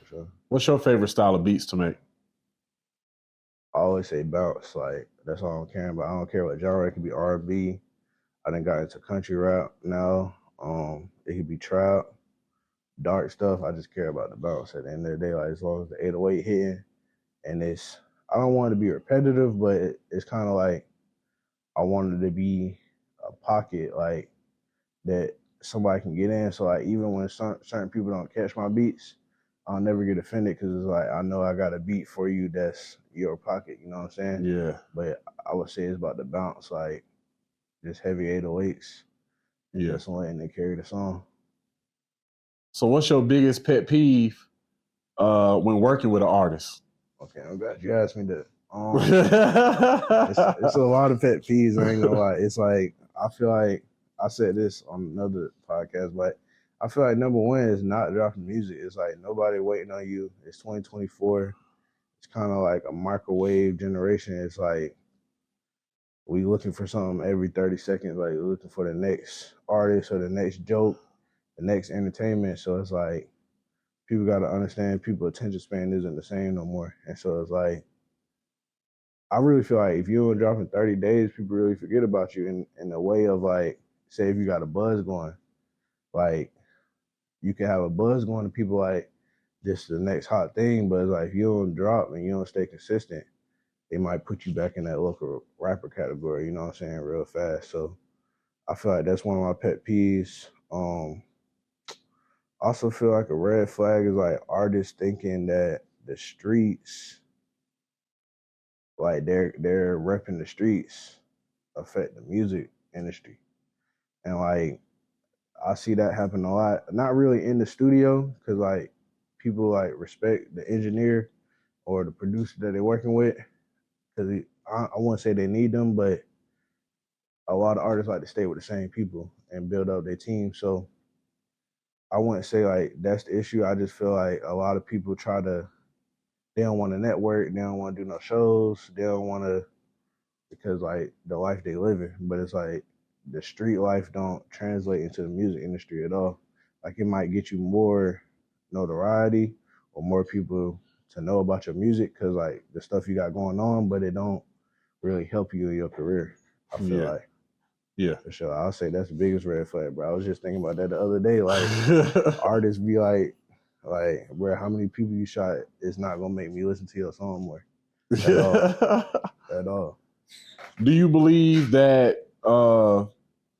for sure. What's your favorite style of beats to make? I always say bounce. Like that's all I'm caring about. I don't care what genre. It could be R&B. I done got into country rap now. It could be trap, dark stuff. I just care about the bounce at the end of the day. Like as long as the 808 hitting, and I don't want it to be repetitive, but it's kind of like I wanted it to be a pocket like that somebody can get in. So like even when certain people don't catch my beats, I'll never get offended because it's like I know I got a beat for you that's your pocket. You know what I'm saying? Yeah. But I would say it's about the bounce, like just heavy 808s, and just letting it carry the song. So what's your biggest pet peeve when working with an artist? Okay, I'm glad you asked me that. It's a lot of pet peeves. I ain't gonna lie. It's like I feel like I said this on another podcast, but I feel like number one is not dropping music. It's like nobody waiting on you. It's 2024. It's kind of like a microwave generation. It's like we looking for something every 30 seconds. Like we're looking for the next artist or the next joke, the next entertainment. So it's like people got to understand people's attention span isn't the same no more. And so it's like, I really feel like if you don't drop in 30 days, people really forget about you in a way of like, say if you got a buzz going, like you can have a buzz going to people like this is the next hot thing, but it's like if you don't drop and you don't stay consistent, they might put you back in that local rapper category, you know what I'm saying, real fast. So I feel like that's one of my pet peeves. Also feel like a red flag is like artists thinking that the streets, like they're repping the streets, affect the music industry. And like I see that happen a lot. Not really in the studio, because like people like respect the engineer or the producer that they're working with. Because I wouldn't say they need them, but a lot of artists like to stay with the same people and build up their team. So I wouldn't say like that's the issue. I just feel like a lot of people they don't want to network, they don't want to do no shows, they don't want to, because like the life they living. But it's like the street life don't translate into the music industry at all. Like it might get you more notoriety or more people to know about your music because like the stuff you got going on, but it don't really help you in your career. I feel like. Yeah. For sure. I'll say that's the biggest red flag, bro. I was just thinking about that the other day. Like artists be like, bro, how many people you shot is not gonna make me listen to your song more. At all. At all. Do you believe that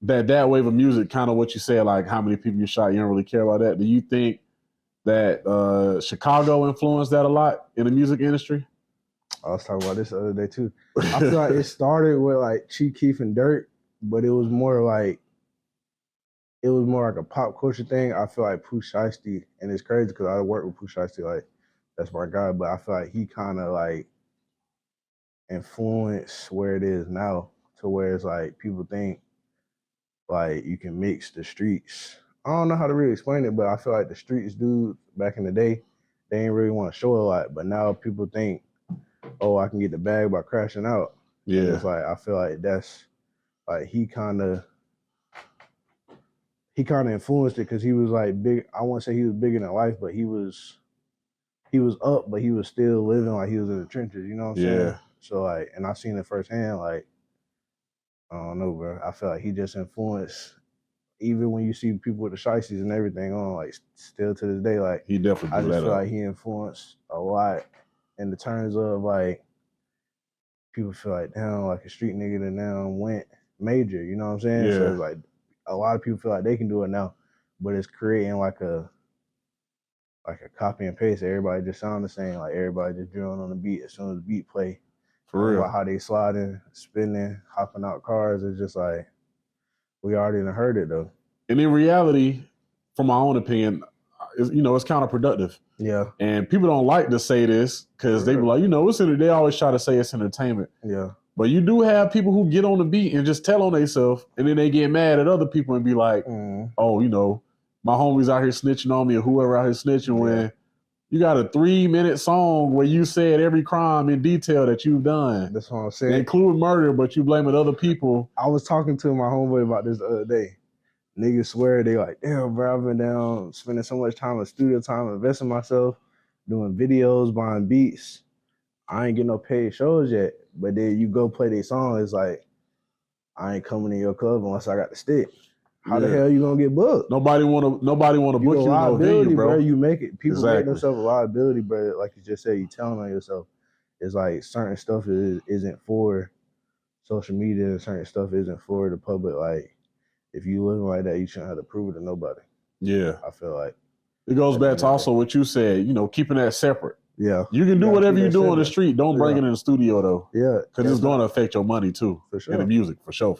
that wave of music, kind of what you said, like how many people you shot, you don't really care about that? Do you think that Chicago influenced that a lot in the music industry? I was talking about this the other day too. I feel like it started with like Chief Keef and Dirt, but it was more like a pop culture thing. I feel like Pooh Shiesty, and it's crazy because I work with Pooh Shiesty, like that's my guy, but I feel like he kind of like influenced where it is now, to where it's like people think like you can mix the streets. I don't know how to really explain it, but I feel like the streets dude back in the day, they ain't really want to show a lot, but now people think, oh, I can get the bag by crashing out. Yeah. And it's like I feel like that's like he kind of influenced it because he was like big. I won't say he was bigger than life, but he was up, but he was still living like he was in the trenches. You know what I'm saying? So like, and I seen it firsthand. Like, I don't know, bro. I feel like he just influenced. Even when you see people with the shiesties and everything on, like still to this day, like he definitely. I just feel like he influenced a lot in the terms of like people feel like damn, like a street nigga that now went major. You know what I'm saying? Yeah. So it's like a lot of people feel like they can do it now, but it's creating like a copy and paste. Everybody just sound the same. Like everybody just drilling on the beat as soon as the beat play. For real. About how they sliding, spinning, hopping out cars. It's just like we already done heard it though. And in reality, from my own opinion, it's counterproductive. Yeah. And people don't like to say this because they be like, they always try to say it's entertainment. Yeah. But you do have people who get on the beat and just tell on themselves, and then they get mad at other people and be like, oh, my homies out here snitching on me or whoever out here snitching when you got a 3-minute song where you said every crime in detail that you've done. That's what I'm saying. Including murder, but you blaming other people. I was talking to my homeboy about this the other day. Niggas swear they like, damn, bro, I've been down spending so much time in studio time, investing myself. doing videos, buying beats. I ain't getting no paid shows yet. But then you go play their song, it's like, I ain't coming to your club unless I got the stick. How the hell you gonna get booked? Nobody wanna book you in no venue, bro. You make it. People make themselves a liability, bro. Like you just said, you telling on yourself. It's like certain stuff isn't for social media, and certain stuff isn't for the public. Like if you living like that, you shouldn't have to prove it to nobody. Yeah, I feel like it goes back to also what you said. Keeping that separate. Yeah, you can do whatever you do on the street. Don't bring it in the studio though. Yeah, because it's going to affect your money too. For sure. And the music, for sure.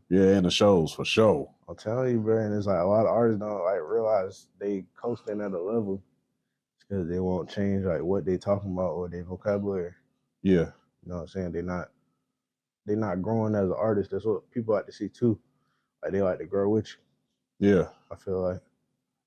Yeah, and the shows, for sure. I'm telling you, bro. And it's like a lot of artists don't like realize they coasting at a level because they won't change like what they talking about or their vocabulary. Yeah, you know what I'm saying. They're not growing as an artist. That's what people like to see too. Like they like to grow with you. Yeah, I feel like.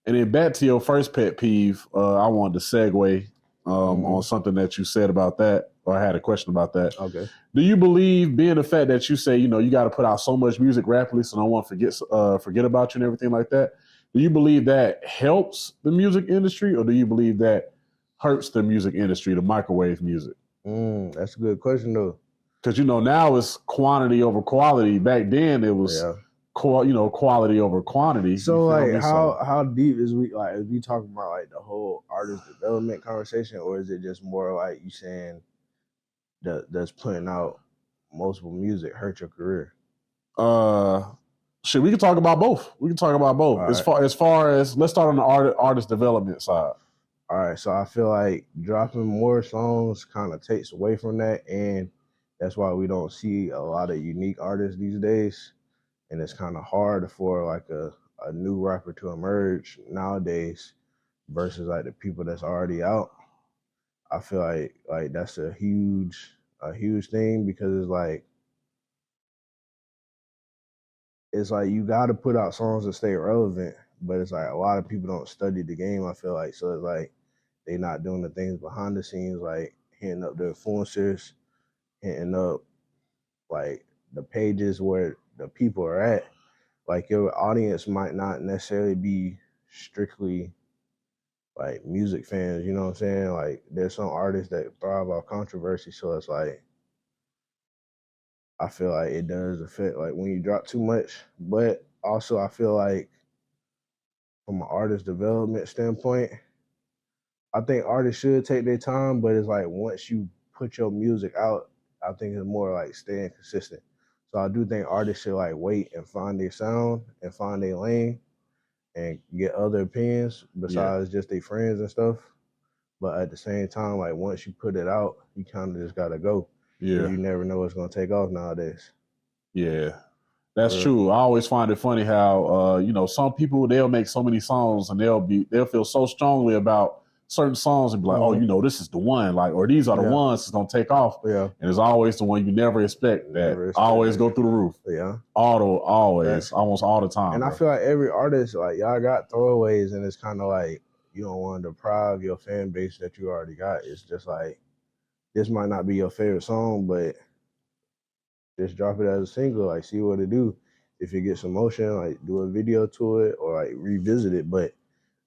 And then back to your first pet peeve, I wanted to segue on something that you said about that, or I had a question about that. Okay. Do you believe, being the fact that you say, you got to put out so much music rapidly so no one forget about you and everything like that, do you believe that helps the music industry, or do you believe that hurts the music industry, the microwave music? That's a good question, though. Because, now it's quantity over quality. Back then, it was... Yeah. Quality over quantity. So like how deep is we talking about like the whole artist development conversation, or is it just more like you saying that's putting out multiple music hurt your career? We can talk about both. As far as let's start on the artist development side. All right, so I feel like dropping more songs kind of takes away from that, and that's why we don't see a lot of unique artists these days. And it's kind of hard for like a new rapper to emerge nowadays versus like the people that's already out. I feel like that's a huge thing, because it's like you got to put out songs that stay relevant, but it's like a lot of people don't study the game, I feel like. So it's like they not doing the things behind the scenes, like hitting up the influencers, hitting up like the pages where the people are at. Like your audience might not necessarily be strictly like music fans, you know what I'm saying? Like there's some artists that thrive off controversy, so it's like I feel like it does affect like when you drop too much. But also I feel like from an artist development standpoint, I think artists should take their time, but it's like once you put your music out, I think it's more like staying consistent. So I do think artists should like wait and find their sound and find their lane and get other opinions besides just their friends and stuff. But at the same time, like once you put it out, you kind of just gotta go. Yeah, you never know what's gonna take off nowadays. Yeah, that's true. I always find it funny how some people, they'll make so many songs and they'll feel so strongly about certain songs and be like, this is the one, like, or these are the ones that's gonna take off. Yeah. And it's always the one you never expect that always go through the roof. Yeah. Almost all the time. And I feel like every artist, like y'all got throwaways, and it's kind of like you don't want to deprive your fan base that you already got. It's just like this might not be your favorite song, but just drop it as a single, like see what it do. If it gets some motion, like do a video to it or like revisit it. But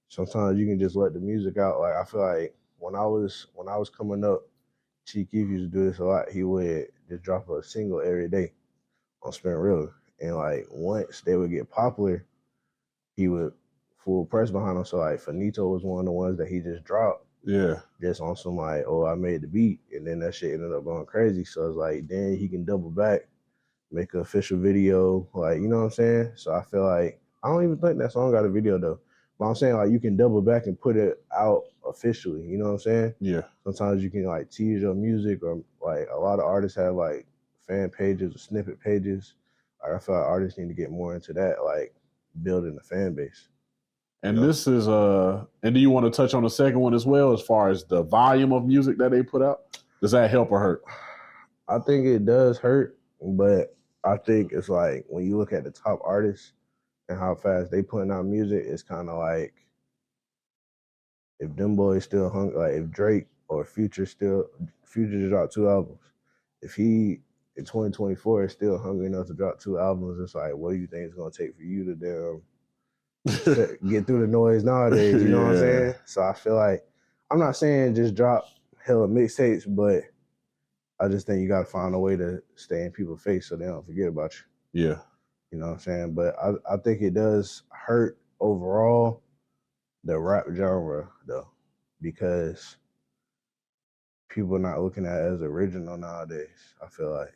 sometimes you can just let the music out. Like I feel like when I was coming up, Chief Keef used to do this a lot. He would just drop a single every day on Spin Real. And like once they would get popular, he would full press behind them. So like Finito was one of the ones that he just dropped. Yeah. Just on some like, I made the beat, and then that shit ended up going crazy. So it's like then he can double back, make an official video, like, you know what I'm saying? So I feel like I don't even think that song got a video though. But I'm saying like you can double back and put it out officially, you know what I'm saying? Yeah. Sometimes you can like tease your music, or like a lot of artists have like fan pages or snippet pages. Like I feel like artists need to get more into that, like building the fan base. And this is and do you want to touch on the second one as well, as far as the volume of music that they put out? Does that help or hurt? I think it does hurt, but I think it's like when you look at the top artists and how fast they putting out music, it's kind of like if them boys still hungry, like if Drake or Future just dropped 2 albums. If he in 2024 is still hungry enough to drop 2 albums, it's like, what do you think it's gonna take for you to damn get through the noise nowadays? You know what I'm saying? So I feel like I'm not saying just drop hella mixtapes, but I just think you got to find a way to stay in people's face so they don't forget about you. Yeah. You know what I'm saying? But I think it does hurt overall the rap genre, though, because people are not looking at it as original nowadays, I feel like.